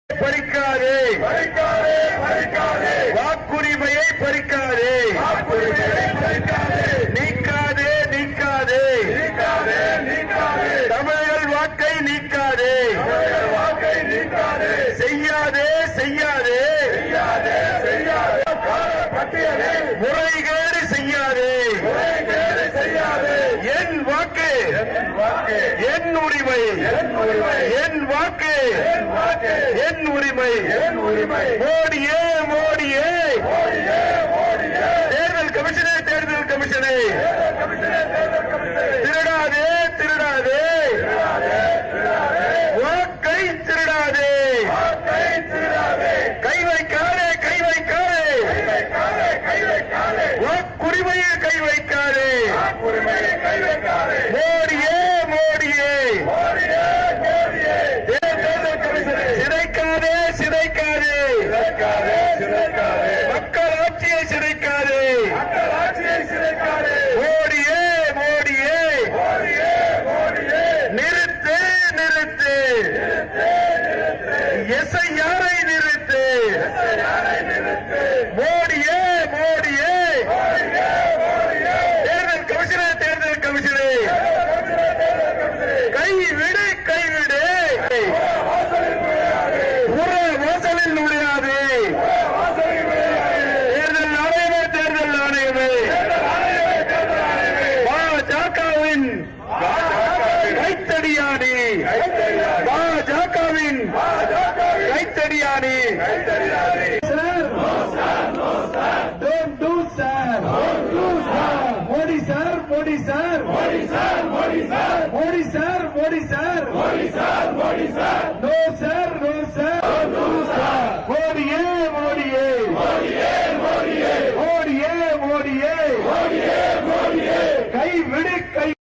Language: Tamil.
பறிக்காதே, வாக்குரிமையை பறிக்காதே, நீக்காதே, நீக்காதே, தமிழர்கள் வாக்கை நீக்காதே, செய்யாதே, செய்யாதே, முறைகேடு செய்யாதே, என் வாக்கு என் உரிமை, என் வாக்கு என் உரிமை, மோடியே, மோடியே, தேர்தல் கமிஷனே, தேர்தல் கமிஷனே, திருடாதே, திருடாதே, வாக்கை திருடாதே, கை வைக்காதே, கை வைக்காதே, வாக்குரிமையை கை வைக்காதே, மோடியே, மோடியே, சிதைக்காதே, சிதைக்காதே, மக்கள் ஆட்சியை சிதைக்காதே, மோடியே, மோடியே, நிறுத்து, நிறுத்து, எஸ்ஐஆரை நிறுத்து, மோடியே, மோடியே, தேர்தல் கமிஷனே, தேர்தல் கமிஷனே, கைவிடு, கைவிடு, புற வாசலில் நுழையாது, தேர்தல் ஆணையமே, தேர்தல் ஆணையமே, பாஜகவின் கைத்தடியானி, பாஜகவின் கைத்தடியானி, don't do sir, Modi sir, Modi sir, Modi sir, Modi sir, Modi sir, Modi sir, Modi sir, Modi sir, no sir, no sir, மோடியே, மோடியே, மோடியே,